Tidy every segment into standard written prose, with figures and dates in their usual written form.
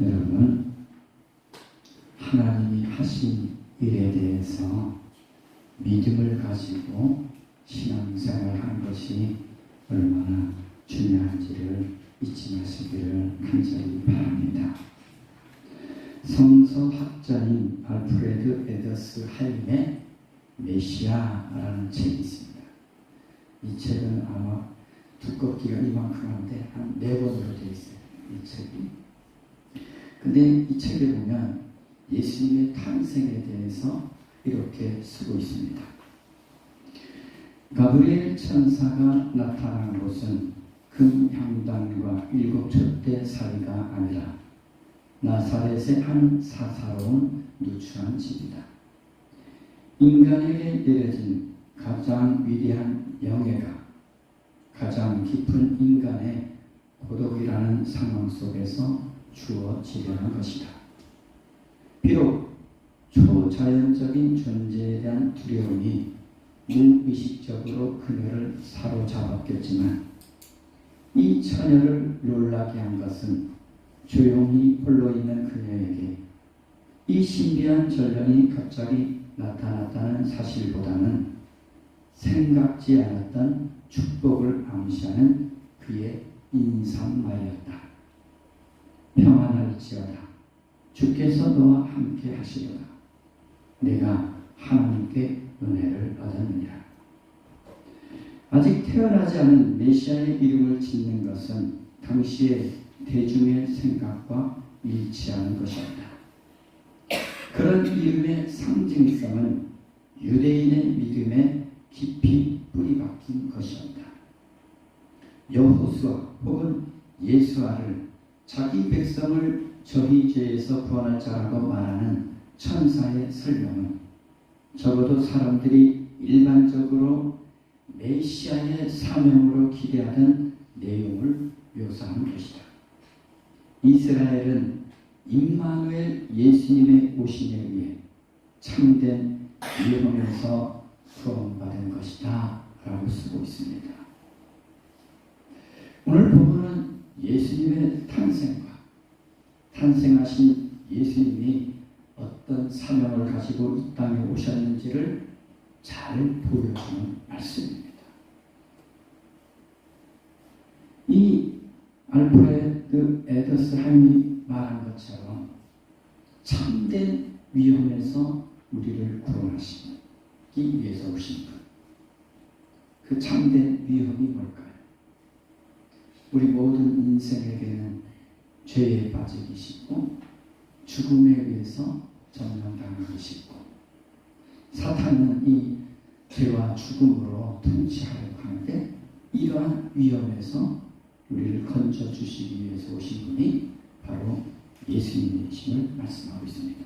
여러분, 하나님이 하신 일에 대해서 믿음을 가지고 신앙생활하는 것이 얼마나 중요한지를 잊지 마시기를 간절히 바랍니다. 성서학자인 알프레드 에더스 하임의 메시아라는 책이 있습니다. 이 책은 아마 두껍기가 이만큼 한데 한 4권으로 되어 있어요. 이 책이. 근데 이 책에 보면 예수님의 탄생에 대해서 이렇게 쓰고 있습니다. 가브리엘 천사가 나타난 곳은 금향단과 7 촛대 사이가 아니라 나사렛의 한 사사로운 누추한 집이다. 인간에게 내려진 가장 위대한 영예가 가장 깊은 인간의 고독이라는 상황 속에서 주어지려는 것이다. 비록 초자연적인 존재에 대한 두려움이 무의식적으로 그녀를 사로잡았겠지만 이 처녀를 놀라게 한 것은 조용히 홀로 있는 그녀에게 이 신비한 전령이 갑자기 나타났다는 사실보다는 생각지 않았던 축복을 암시하는 그의 인사말이었다. 평안할지어다. 주께서 너와 함께 하시리라. 내가 하나님께 은혜를 얻었느니라. 아직 태어나지 않은 메시아의 이름을 짓는 것은 당시의 대중의 생각과 일치하는 것이었다. 그런 이름의 상징성은 유대인의 믿음에 깊이 뿌리박힌 것이었다. 여호수아 혹은 예수아를 자기 백성을 저희 죄에서 구원할 자라고 말하는 천사의 설명은 적어도 사람들이 일반적으로 메시아의 사명으로 기대하던 내용을 묘사한 것이다. 이스라엘은 임마누엘 예수님의 오심에 의해 참된 위험에서 구원받은 것이다 라고 쓰고 있습니다. 오늘 본문은 예수님의 탄생과 탄생하신 예수님이 어떤 사명을 가지고 이 땅에 오셨는지를 잘 보여주는 말씀입니다. 이 알프레드 에더스 하임이 말한 것처럼 참된 위험에서 우리를 구원하시기 위해서 오신 분. 그 참된 위험이 뭘까요? 우리 모든 인생에게는 죄에 빠지기 쉽고 죽음에 의해서 점령당하기 쉽고 사탄은 이 죄와 죽음으로 통치하려고 하는데 이러한 위험에서 우리를 건져주시기 위해서 오신 분이 바로 예수님이심을 말씀하고 있습니다.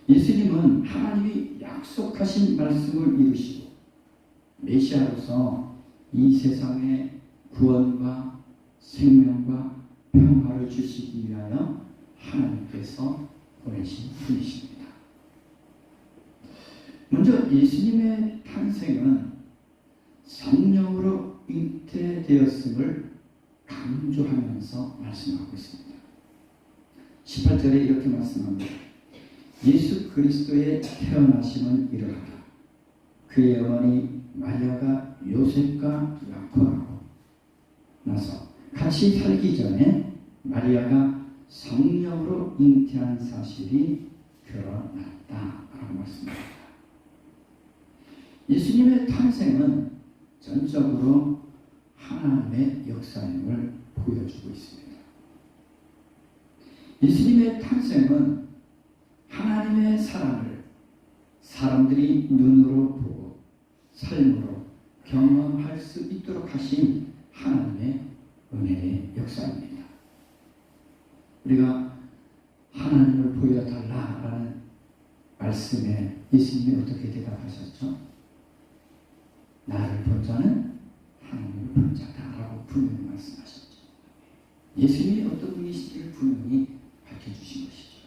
예수님은 하나님이 약속하신 말씀을 이루시고 메시아로서 이 세상에 구원과 생명과 평화를 주시기 위하여 하나님께서 보내신 분이십니다. 먼저 예수님의 탄생은 성령으로 잉태되었음을 강조하면서 말씀하고 있습니다. 18절에 이렇게 말씀합니다. 예수 그리스도의 태어나심은 이러하다. 그의 어머니 마리아가 요셉과 약혼하고 나서 같이 살기 전에 마리아가 성령으로 잉태한 사실이 드러났다라고 말씀합니다. 예수님의 탄생은 전적으로 하나님의 역사임을 보여주고 있습니다. 예수님의 탄생은 하나님의 사랑을 사람들이 눈으로 보고 삶으로 경험할 수 있도록 하신 하나님의 은혜의 역사입니다. 우리가 하나님을 보여달라라는 말씀에 예수님이 어떻게 대답하셨죠? 나를 본 자는 하나님을 본 자다라고 분명히 말씀하셨죠. 예수님이 어떤 분이신지를 분명히 밝혀주신 것이죠.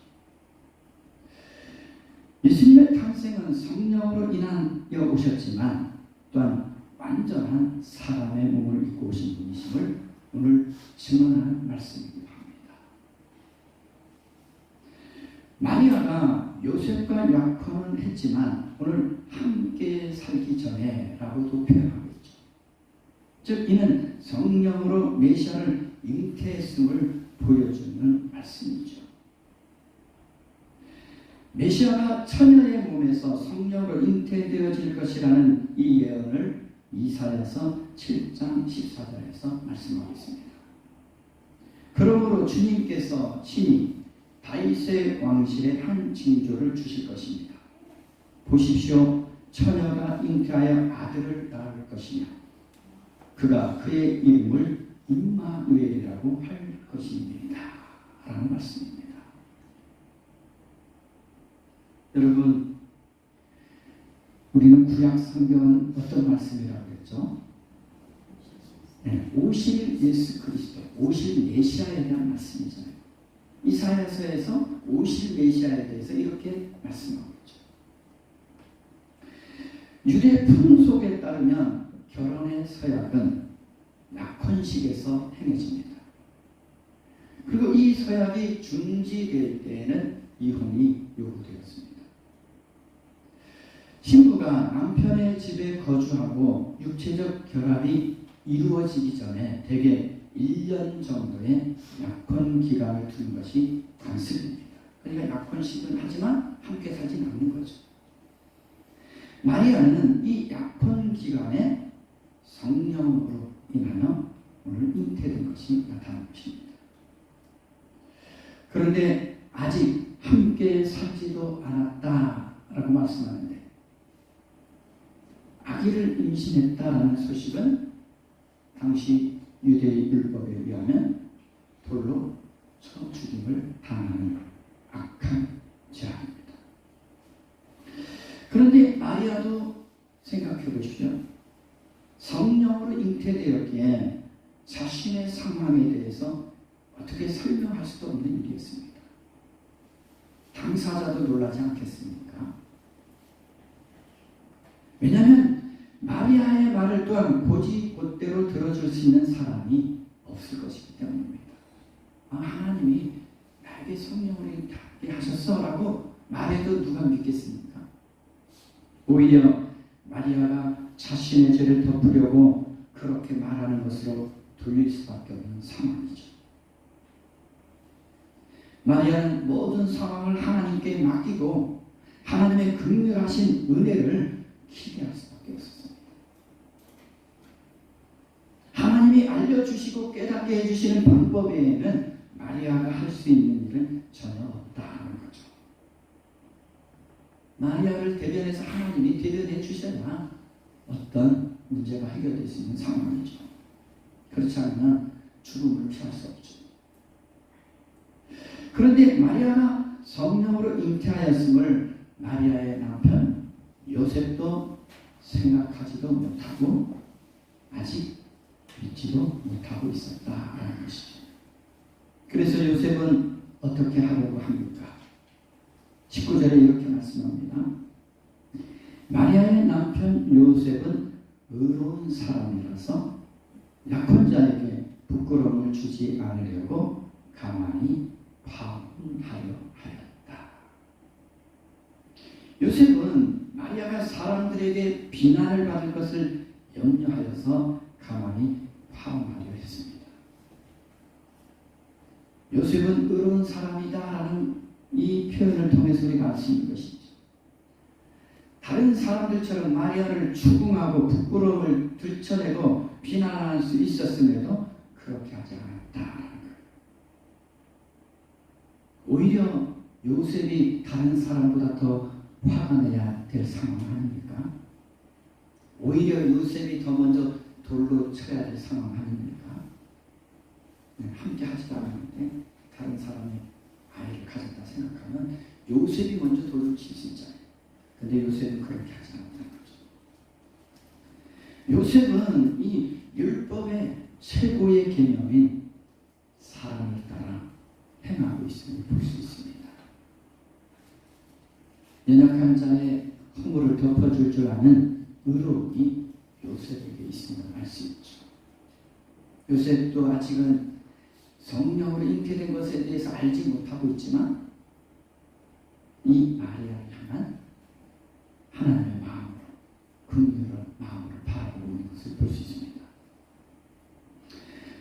예수님의 탄생은 성령으로 인하여 오셨지만 또한 완전한 사람의 몸을 입고 오신 분이심을 오늘 증언하는 말씀이기도 합니다. 마리아가 요셉과 약혼은 했지만 오늘 함께 살기 전에 라고도 표현하고 있죠. 즉 이는 성령으로 메시아를 잉태했음을 보여주는 말씀이죠. 메시아가 처녀의 몸에서 성령으로 잉태되어질 것이라는 이 예언을 이사야서 7장 14절에서 말씀하고 있습니다. 그러므로 주님께서 친히 다윗의 왕실에 한 징조를 주실 것입니다. 보십시오. 처녀가 잉태하여 아들을 낳을 것이며 그가 그의 이름을 임마누엘이라고 할 것입니다. 라는 말씀입니다. 여러분, 우리는 구약 성경은 어떤 말씀이라고 했죠? 네, 오실 예수 그리스도, 오실 메시아에 대한 말씀이잖아요. 이사야서에서 오실 메시아에 대해서 이렇게 말씀하고 있죠. 유대 풍속에 따르면 결혼의 서약은 약혼식에서 행해집니다. 그리고 이 서약이 중지될 때에는 이혼이 요구되었습니다. 신부가 남편의 집에 거주하고 육체적 결합이 이루어지기 전에 대개 1년 정도의 약혼 기간을 두는 것이 관습입니다. 그러니까 약혼식은 하지만 함께 살진 않는 거죠. 마리아는 이 약혼 기간에 성령으로 인하여 오늘 잉태된 것이 나타난 것입니다. 그런데 아직 함께 살지도 않았다라고 말씀하는데 아기를 임신했다라는 소식은 당시 유대의 율법에 의하면 돌로 쳐 죽임을 당하는 악한 죄악입니다. 그런데 마리아도 생각해 보십시오. 성령으로 잉태되었기에 자신의 상황에 대해서 어떻게 설명할 수도 없는 일이었습니다. 당사자도 놀라지 않겠습니까? 왜냐하면 마리아의 말을 또한 곧대로 들어줄 수 있는 사람이 없을 것이기 때문입니다. 하나님이 나에게 성령을 잉태하게 하셨어라고 말해도 누가 믿겠습니까? 오히려 마리아가 자신의 죄를 덮으려고 그렇게 말하는 것으로 돌릴 수밖에 없는 상황이죠. 마리아는 모든 상황을 하나님께 맡기고 하나님의 긍휼하신 은혜를 기대할 수밖에 없었습니다. 하나님이 알려주시고 깨닫게 해주시는 방법 외에는 마리아가 할 수 있는 일은 전혀 없다는 거죠. 마리아를 대변해서 하나님이 대변해 주셔야 어떤 문제가 해결될 수 있는 상황이죠. 그렇지 않으면 죽음을 피할 수 없죠. 그런데 마리아가 성령으로 잉태하였음을 마리아의 남편 요셉도 생각하지도 못하고 아직 믿지도 못하고 있었다라는 것이죠. 그래서 요셉은 어떻게 하려고 합니까? 19절에 이렇게 말씀합니다. 마리아의 남편 요셉은 의로운 사람이라서 약혼자에게 부끄러움을 주지 않으려고 가만히 파혼하려 하였다. 요셉은 마리아가 사람들에게 비난을 받을 것을 염려하여서 가만히 파혼하려 했습니다. 요셉은 의로운 사람이다라는 이 표현을 통해서 우리가 알 수 있는 것이죠. 다른 사람들처럼 마리아를 추궁하고 부끄러움을 들춰내고 비난할 수 있었음에도 그렇게 하지 않았다라는 거예요. 오히려 요셉이 다른 사람보다 더 화가 내야 될 상황 아닙니까? 오히려 요셉이 더 먼저 돌로 쳐야 될 상황 아닙니까? 함께 하지도 않았는데 다른 사람이 아이를 가졌다 생각하면 요셉이 먼저 돌로 칠 수 있잖아요. 근데 요셉은 그렇게 하지 않았다는 거죠. 요셉은 이 율법의 최고의 계명인 사랑을 따라 행하고 있음을 볼 수 있습니다. 연약한 자의 허물을 덮어줄 줄 아는 의로움이 요셉에게 있음을 알 수 있죠. 요셉도 아직은 성령으로 잉태된 것에 대해서 알지 못하고 있지만 이 마리아를 향한 하나님의 마음으로, 긍휼한 마음으로 바라보고 있는 것을 볼 수 있습니다.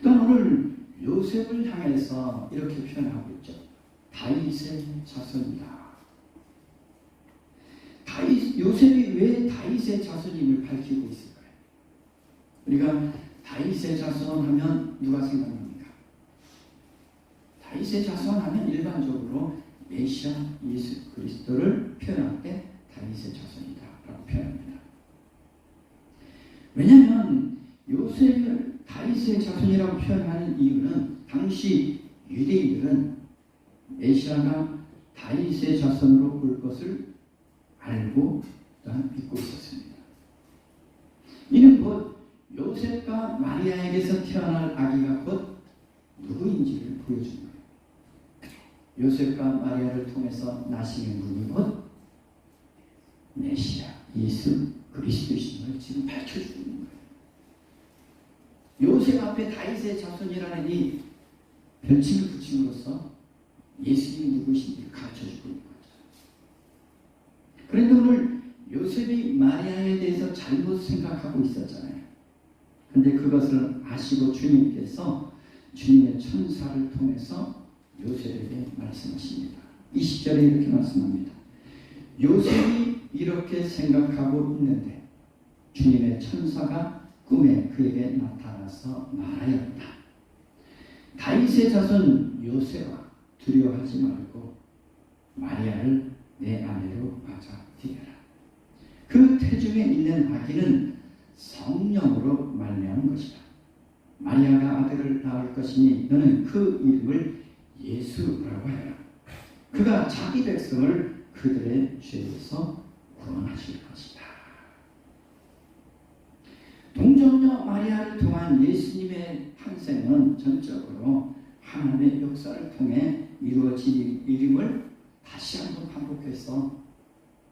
또 오늘 요셉을 향해서 이렇게 표현하고 있죠. 다윗의 자손이다. 요셉이 왜 다윗의 자손임을 밝히고 있을까요? 우리가 다윗의 자손 하면 누가 생각납니까? 다윗의 자손 하면 일반적으로 메시아 예수 그리스도를 표현할 때 다윗의 자손이다 라고 표현합니다. 왜냐하면 요셉을 다윗의 자손이라고 표현하는 이유는 당시 유대인들은 메시아가 다윗의 자손으로 올 것을 알고 또한 믿고 있었습니다. 이는 곧 요셉과 마리아에게서 태어날 아기가 곧 누구인지를 보여준 거예요. 요셉과 마리아를 통해서 나시는 분이 곧 메시아 예수 그리스도이심을 지금 밝혀주고 있는 거예요. 요셉 앞에 다윗의 자손이라는 이 별칭을 붙임으로써 예수님이 누구신지를 가르쳐주고 있는 거죠. 그런데 오늘 요셉이 마리아에 대해서 잘못 생각하고 있었잖아요. 그런데 그것을 아시고 주님께서 주님의 천사를 통해서 요셉에게 말씀하십니다. 20절에 이렇게 말씀합니다. 요셉이 이렇게 생각하고 있는데 주님의 천사가 꿈에 그에게 나타나서 말하였다. 다윗의 자손 요셉아, 두려워하지 말고 마리아를 내 아내로 맞아들여라. 그 태중에 있는 아기는 성령으로 말미암은 것이다. 마리아가 아들을 낳을 것이니 너는 그 이름을 예수라고 하여라. 그가 자기 백성을 그들의 죄에서 구원하실 것이다. 동정녀 마리아를 통한 예수님의 탄생은 전적으로 하나님의 역사를 통해 이루어진 일임을 다시 한번 반복해서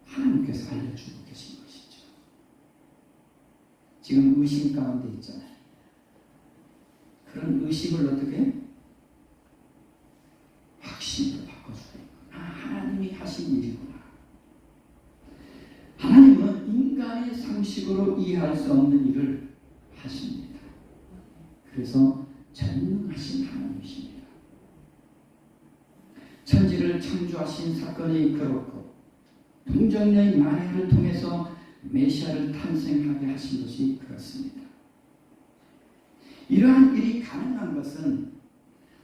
하나님께서 알려주고 계신 것이죠. 지금 의심 가운데 있잖아요. 그런 의심을 어떻게 확신으로 바꿔주고 있구나. 하나님이 하신 일이구나. 하나님은 인간의 상식으로 이해할 수 없는 일을 하십니다. 그래서 전능하신 하나님이십니다. 천지를 창조하신 사건이 그렇고 동정녀인 마리아를 통해서 메시아를 탄생하게 하신 것이 그렇습니다. 이러한 일이 가능한 것은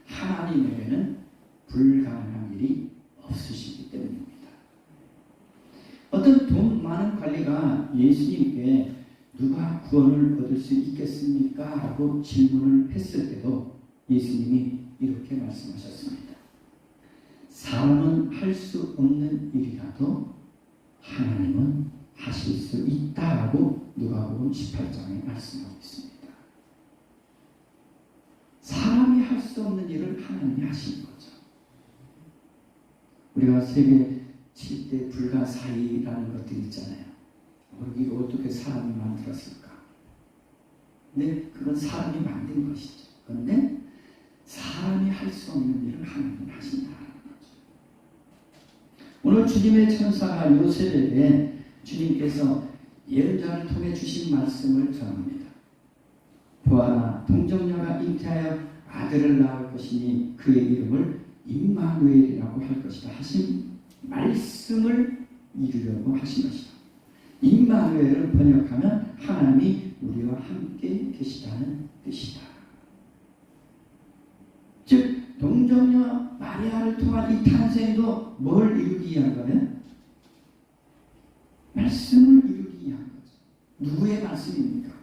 하나님에게는 불가능한 일이 없으시기 때문입니다. 어떤 돈 많은 관리가 예수님께 누가 구원을 얻을 수 있겠습니까? 라고 질문을 했을 때도 예수님이 이렇게 말씀하셨습니다. 사람은 할 수 없는 일이라도 하나님은 하실 수 있다라고 누가복음 18장에 말씀하고 있습니다. 사람이 할 수 없는 일을 하나님이 하시는 거죠. 우리가 세계 7대 불가사의라는 것들이 있잖아요. 이거 어떻게 사람이 만들었을까? 근데 그건 사람이 만든 것이죠. 그런데 사람이 할 수 없는 일을 하나님이 하신다는 거죠. 오늘 주님의 천사가 요셉에게 주님께서 예언자를 통해 주신 말씀을 전합니다. 보아라, 동정녀가 잉태하여 아들을 낳을 것이니 그의 이름을 임마누엘이라고 할 것이다 하신 말씀을 이루려고 하신 것이다. 임마누엘을 번역하면 하나님이 우리와 함께 계시다는 뜻이다. 즉 동정녀 마리아를 통한 이 탄생도 뭘 이루기 위한 거는? 말씀을 이루기 위한 거죠. 누구의 말씀입니까?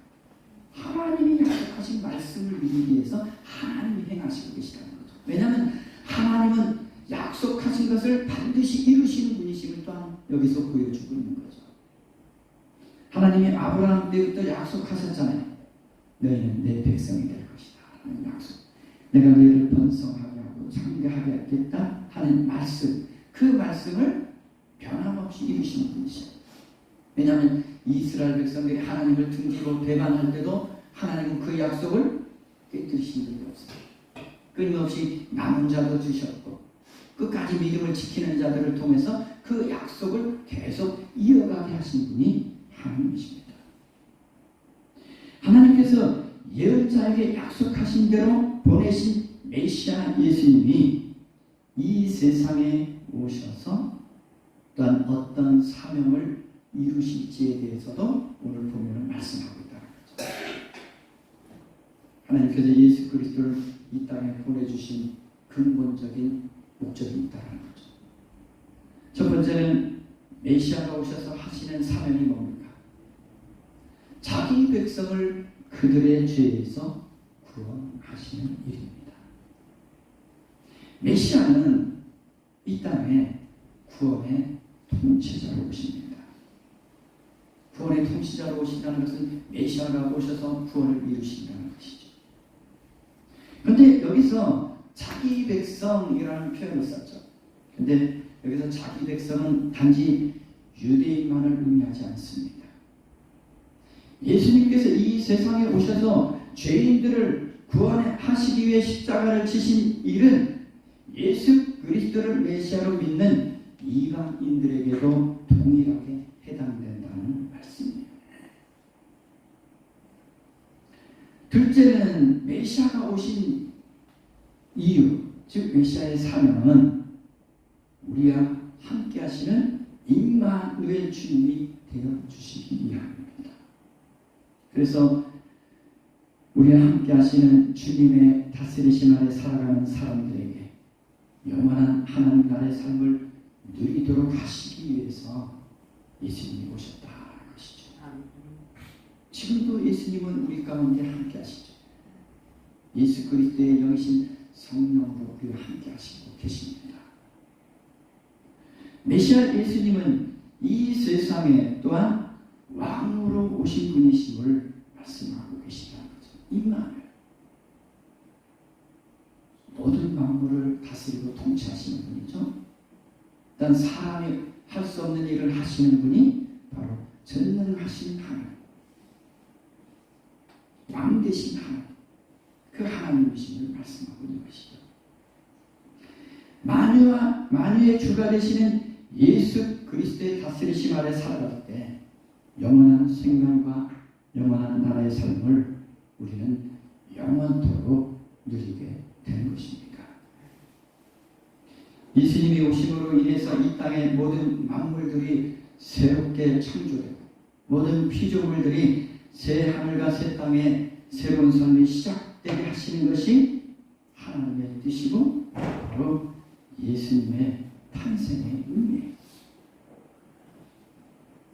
하나님이 약속하신 말씀을 이루기 위해서 하나님이 행하시고 계시다는 거죠. 왜냐하면 하나님은 약속하신 것을 반드시 이루시는 분이심을 또한 여기서 보여주고 있는 거죠. 하나님이 아브라함 때부터 약속하셨잖아요. 너희는 내 백성이 될 것이다 하는 약속. 내가 너희를 번성하게 하고 창대하게 하겠다 하는 말씀. 그 말씀을 변함없이 이루시는 분이시죠. 왜냐하면 이스라엘 백성들이 하나님을 등지고 배반할 때도 하나님은 그 약속을 깨뜨리신 적이 없어요. 끊임없이 남은 자도 주셨고 끝까지 믿음을 지키는 자들을 통해서 그 약속을 계속 이어가게 하신 분이 하나님이십니다. 하나님께서 예언자에게 약속하신 대로 보내신 메시아 예수님이 이 세상에 오셔서 또한 어떤 사명을 이루실지에 대해서도 오늘 보면 말씀하고 있다는 거죠. 하나님께서 예수 그리스도를 이 땅에 보내주신 근본적인 목적이 있다는 거죠. 첫 번째는 메시아가 오셔서 하시는 사명이 뭡니까? 자기 백성을 그들의 죄에서 구원하시는 일입니다. 메시아는 이 땅에 구원의 통치자로 오십니다. 구원의 통치자로 오신다는 것은 메시아가 오셔서 구원을 이루신다는 것이죠. 그런데 여기서 자기 백성이라는 표현을 썼죠. 그런데 여기서 자기 백성은 단지 유대인만을 의미하지 않습니다. 예수님께서 이 세상에 오셔서 죄인들을 구원하시기 위해 십자가를 지신 일은 예수 그리스도를 메시아로 믿는 이방인들에게도 동일하게 해당된다는 말씀이에요. 둘째는 메시아가 오신 이유, 즉 메시아의 사명은 우리와 함께 하시는 임마누엘 주님이 되어주시기 위함입니다. 그래서 우리와 함께 하시는 주님의 다스리심 아래 살아가는 사람들에게 영원한 하나님 나라의 삶을 누리도록 하시기 위해서 예수님이 오셨다는 것이죠. 지금도 예수님은 우리 가운데 함께 하시죠. 예수 그리스도의 영이신 성령으로 우리와 함께 하시고 계십니다. 메시아 예수님은 이 세상에 또한 왕으로 오신 분이심을 말씀하고 계시다는 거죠. 임마누엘. 모든 만물을 다스리고 통치하시는 분이죠. 일단 사람이 할 수 없는 일을 하시는 분이 바로 전능하신 하나님, 왕 되신 하나님, 그 하나님이심을 말씀하고 있는 것이죠. 만유의 주가 되시는 예수 그리스도의 다스리심 아래 살아갈 때 영원한 생명과 영원한 나라의 삶을 우리는 영원토록 누리게 되는 것입니다. 예수님이 오심으로 인해서 이 땅의 모든 만물들이 새롭게 창조되고 모든 피조물들이 새 하늘과 새 땅에 새로운 삶이 시작되게 하시는 것이 하나님의 뜻이고 바로 예수님의 탄생의 의미예요.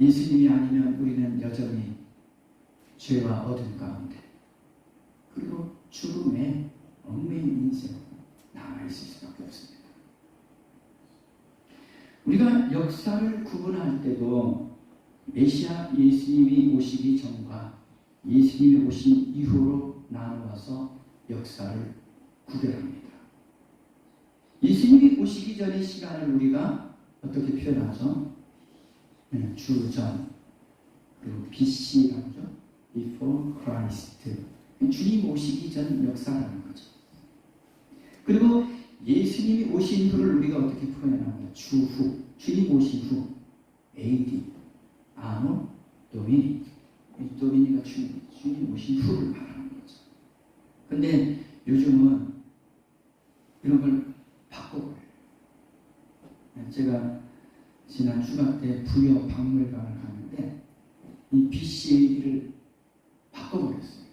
예수님이 아니면 우리는 여전히 죄와 어둠 가운데 그리고 죽음의 얽매인 인생으로 남아있을 수밖에 없습니다. 우리가 역사를 구분할 때도 메시아 예수님이 오시기 전과 예수님이 오신 이후로 나누어서 역사를 구별합니다. 예수님이 오시기 전의 시간을 우리가 어떻게 표현하죠? 주전, 그리고 BC라고 하죠. Before Christ. 주님 오시기 전 역사라는 거죠. 그리고 예수님이 오신 후를 우리가 어떻게 표현합니까? 주후, 주님 오신 후, AD, 아노, 도미니. 도미니가 주님 오신 후를 말하는 거죠. 근데 요즘은 이런 걸 바꿔버려요. 제가 지난 휴가 때 부여 박물관을 갔는데 이 BCAD를 바꿔버렸어요.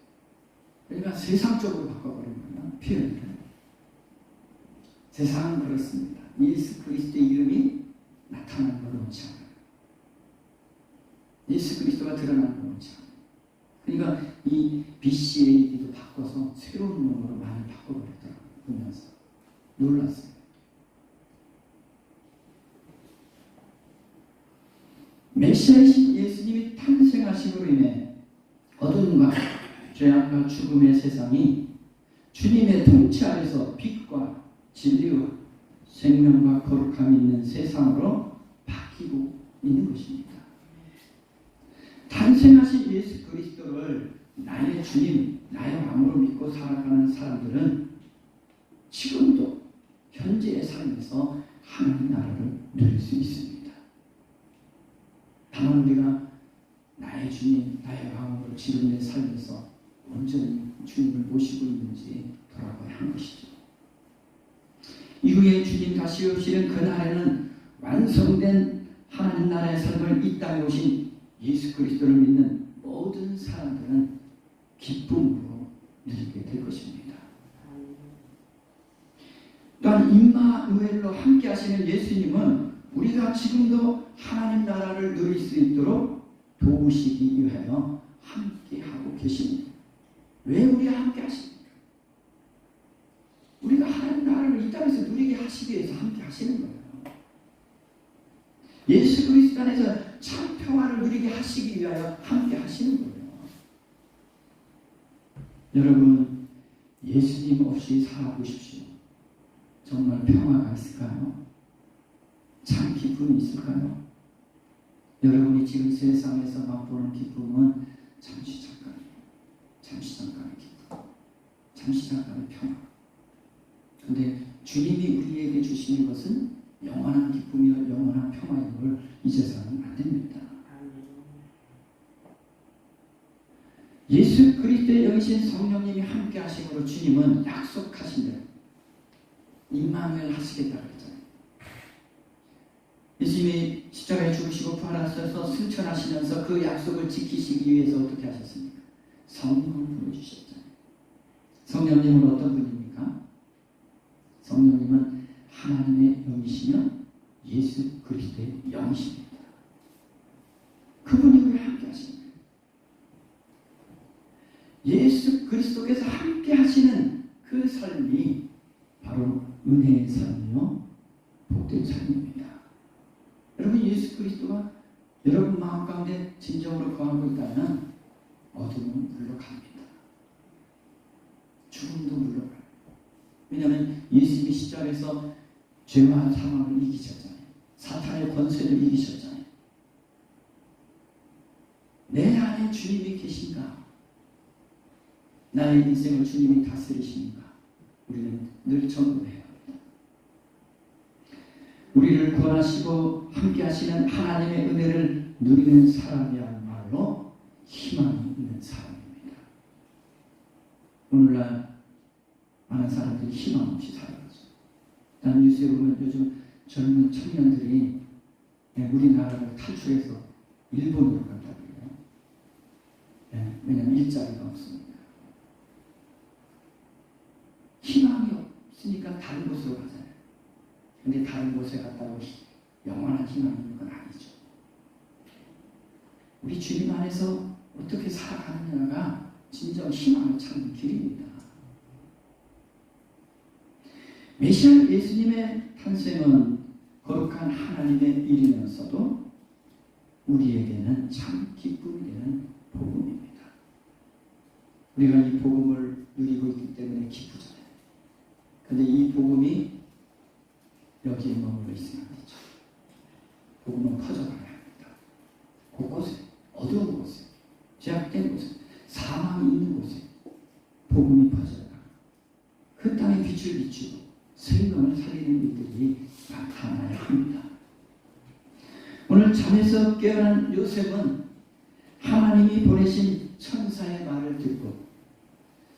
그러니까 세상적으로 바꿔버린 거예요. 표현을. 세상은 그렇습니다. 예수 그리스도의 이름이 나타나는 걸 원치 않아요. 예수 그리스도가 드러나는 걸 원치 않아요. 그러니까 이 BCAD도 바꿔서 새로운 용어로 많이 바꿔버렸더라고요. 보면서 놀랐어요. 메시아이신 예수님이 탄생하심으로 인해 어둠과 죄악과 죽음의 세상이 주님의 통치 아래서 빛과 진리와 생명과 거룩함이 있는 세상으로 바뀌고 있는 것입니다. 탄생하신 예수 그리스도를 나의 주님, 나의 왕으로 믿고 살아가는 사람들은 지금도 현재의 삶에서 하나님 나라를 누릴 수 있습니다. 다만 우리가 나의 주님, 나의 마음으로 지금 내 삶에서 온전히 주님을 모시고 있는지 돌아봐야 하는 것이죠. 이후에 주님 다시 오시는 그날에는 완성된 하나님 나라의 삶을 이 땅에 오신 예수 그리스도를 믿는 모든 사람들은 기쁨으로 누리게 될 것입니다. 또한 임마누엘로 함께 하시는 예수님은 우리가 지금도 하나님 나라를 누릴 수 있도록 도우시기 위하여 함께 하고 계십니다. 왜 우리와 함께 하십니까? 우리가 하나님 나라를 이 땅에서 누리게 하시기 위해서 함께 하시는 거예요. 예수 그리스도 안에서 참 평화를 누리게 하시기 위하여 함께 하시는 거예요. 여러분, 예수님 없이 살아보십시오. 정말 평화가 있을까요? 참 기쁨이 있을까요? 여러분이 지금 세상에서 맛보는 기쁨은 잠시 잠깐이에요. 잠시 잠깐의 기쁨, 잠시 잠깐의 평화. 그런데 주님이 우리에게 주시는 것은 영원한 기쁨이요 영원한 평화인 걸 잊어서는 안 됩니다. 예수 그리스도의 영이신 성령님이 함께 하심으로 주님은 약속하신 대로 임마누엘 하시겠다 그랬잖아요. 예수님이 십자가에 죽으시고 부활하셔서 승천하시면서 그 약속을 지키시기 위해서 어떻게 하셨습니까? 성령을 보내주셨잖아요. 성령님은 어떤 분입니까? 성령님은 하나님의 영이시며 예수 그리스도의 영이십니다. 그분이 우리와 함께 하시는 거예요. 예수 그리스도께서 함께 하시는 그 삶이 바로 은혜의 삶이요 복된 삶입니다. 여러분, 예수 그리스도가 여러분 마음 가운데 진정으로 거하고 있다면 어둠은 물러갑니다. 죽음도 물러가요. 왜냐하면 예수님이 십자가에서 죄와 사망을 이기셨잖아요. 사탄의 권세를 이기셨잖아요. 내 안에 주님이 계신가? 나의 인생을 주님이 다스리십니까? 우리는 늘 점검해야 합니다. 우리를 구원하시고 함께 하시는 하나님의 은혜를 누리는 사람이야말로 희망이 있는 사람입니다. 오늘날 많은 사람들이 희망 없이 살아가죠. 난 뉴스에 보면 요즘 젊은 청년들이 우리나라를 탈출해서 일본으로 간다고 해요. 왜냐하면 일자리가 없습니다. 희망이 없으니까 다른 곳으로 가잖아요. 근데 다른 곳에 갔다고 영원한 희망이 있는 건 아니죠. 우리 주님 안에서 어떻게 살아가느냐가 진정 희망을 찾는 길입니다. 메시아 예수님의 탄생은 거룩한 하나님의 일이면서도 우리에게는 참 기쁨이 되는 복음입니다. 우리가 이 복음을 누리고 있기 때문에 기쁘잖아요. 그런데 이 복음이 여기에 머물러 있으면 안 되죠. 복음은 퍼져가야 합니다. 곳곳에, 어두운 곳에, 제약된 곳에, 사망이 있는 곳에 복음이 퍼져가 그 땅에 빛을 비추고 생명을 살리는 일들이 나타나야 합니다. 오늘 잠에서 깨어난 요셉은 하나님이 보내신 천사의 말을 듣고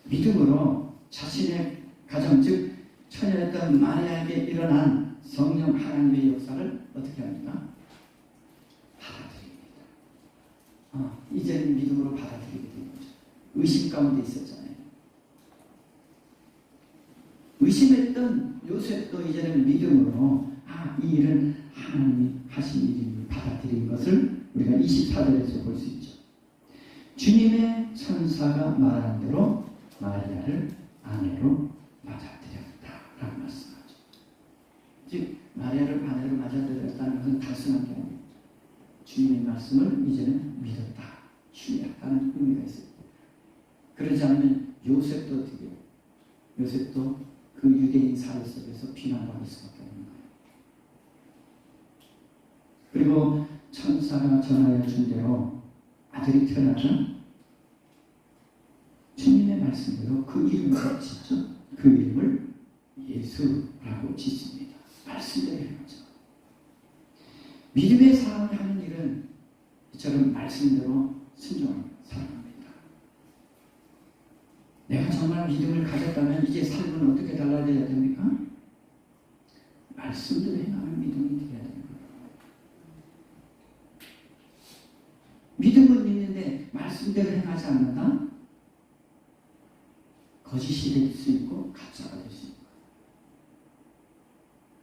믿음으로 자신의 가정, 즉 처녀였던 마리아에게 일어난 성령 하나님의 역사를 어떻게 합니까? 받아들입니다. 이제는 믿음으로 받아들이게 된 거죠. 의심 가운데 있었잖아요. 의심했던 요셉도 이제는 믿음으로 이 일은 하나님이 하신 일임을 받아들인 것을 우리가 24절에서 볼 수 있죠. 주님의 천사가 말한 대로 마리아를 아내로 맞아들였다라고 말씀하죠. 즉 마리아를 아내로 맞아들였다는 것은 단순한 게 아닙니다. 주님의 말씀을 이제는 믿었다, 신뢰했다는 의미가 있습니다. 그러지 않으면 요셉도 어떻게 해요? 요셉도 그 유대인 사회 속에서 비난받을 수밖에 없는 거예요. 그리고 천사가 전하여 준 대로 아들이 태어나면 주님의 말씀대로 그 이름을 짓죠. 그 이름을 예수라고 짓습니다. 말씀대로 해야죠. 믿음의 사람이 하는 일은 이처럼 말씀대로 순종합니다. 살아갑니다. 내가 정말 믿음을 가졌다면 이제 삶은 어떻게 달라져야 됩니까? 말씀대로 행하는 믿음이 되어야 됩니다. 믿음은 있는데 말씀대로 행하지 않는다? 거짓이 될 수 있고 가짜가 될 수 있고.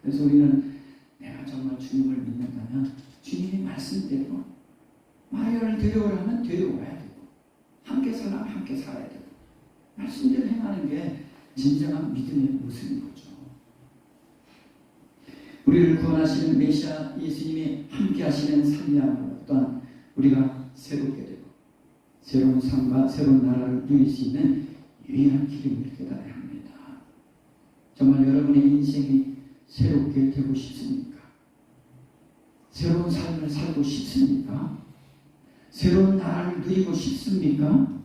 그래서 우리는 내가 정말 주님을 믿는다면 주님의 말씀대로 마리아를 데려오라면 데려와야 되고 함께 살라면 함께 살아야 되고 말씀대로 행하는 게 진정한 믿음의 모습인 거죠. 우리를 구원하시는 메시아 예수님이 함께 하시는 삶이야말로 또한 우리가 새롭게 되고 새로운 삶과 새로운 나라를 누릴 수 있는 유일한 길임을 깨달아야 합니다. 정말 여러분의 인생이 새롭게 되고 싶습니까? 새로운 삶을 살고 싶습니까? 새로운 나라를 누리고 싶습니까?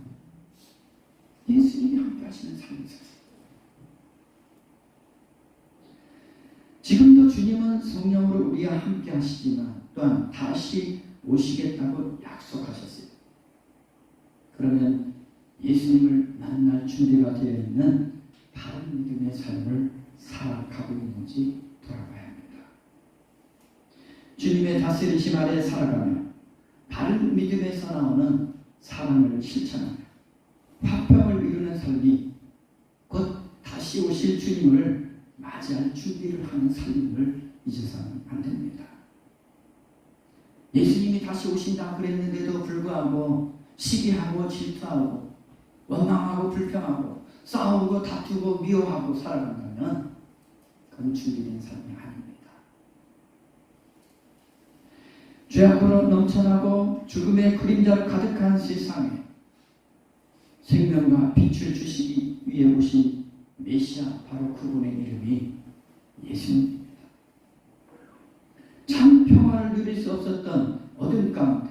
예수님이 함께 하시는 삶을 사세요. 지금도 주님은 성령으로 우리와 함께 하시지만 또한 다시 오시겠다고 약속하셨어요. 그러면 예수님을 만날 준비가 되어 있는 바른 믿음의 삶을 살아가고 있는지 돌아봐야 합니다. 주님의 다스리심 아래 살아가며 바른 믿음에서 나오는 사랑을 실천하며 화평을 이루는 삶이 곧 다시 오실 주님을 맞이할 준비를 하는 삶임을 잊어서는 안 됩니다. 예수님이 다시 오신다 그랬는데도 불구하고 시기하고 질투하고 원망하고 불평하고 싸우고 다투고 미워하고 살아간다면 그건 준비된 삶이 아닙니다. 죄악으로 넘쳐나고 죽음의 그림자로 가득한 세상에 생명과 빛을 주시기 위해 오신 메시아 바로 그분의 이름이 예수님입니다. 참 평화를 누릴 수 없었던 어둠 가운데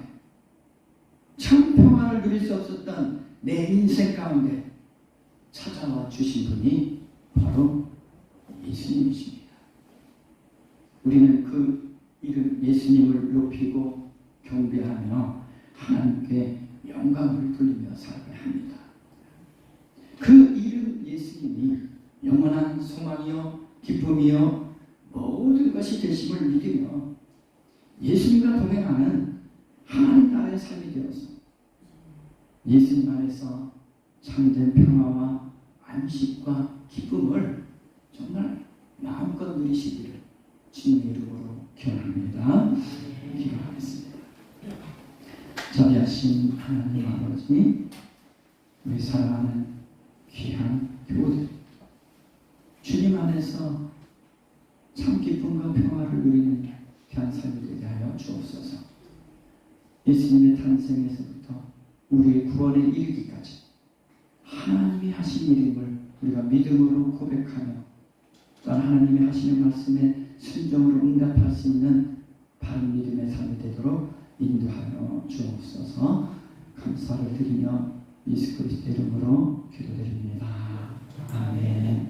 참 평화를 누릴 수 없었던 내 인생 가운데 찾아와 주신 분이 바로 예수님이십니다. 우리는 그 이름 예수님을 높이고 경배하며 하나님께 영광을 돌리며 살아야 합니다. 그 이름 예수님이 영원한 소망이요 기쁨이요 모든 것이 되심을 믿으며 예수님과 동행하는 하나님 나라의 삶이 되어서 예수님 안에서 참된 평화와 안식과 기쁨을 정말 마음껏 누리시기를 주님의 이름으로 기원합니다. 기도하겠습니다. 자비하신 하나님 아버지, 우리 사랑하는 귀한 교우들, 주님 안에서 참 기쁨과 평화를 누리는 귀한 삶이 되게 하여 주옵소서. 예수님의 탄생에서부터 우리의 구원에 이르기까지 하나님이 하신 일임을 우리가 믿음으로 고백하며 또한 하나님이 하시는 말씀에 순종으로 응답할 수 있는 바른 믿음의 삶이 되도록 인도하여 주옵소서. 감사를 드리며 예수 그리스도 이름으로 기도드립니다. 아멘.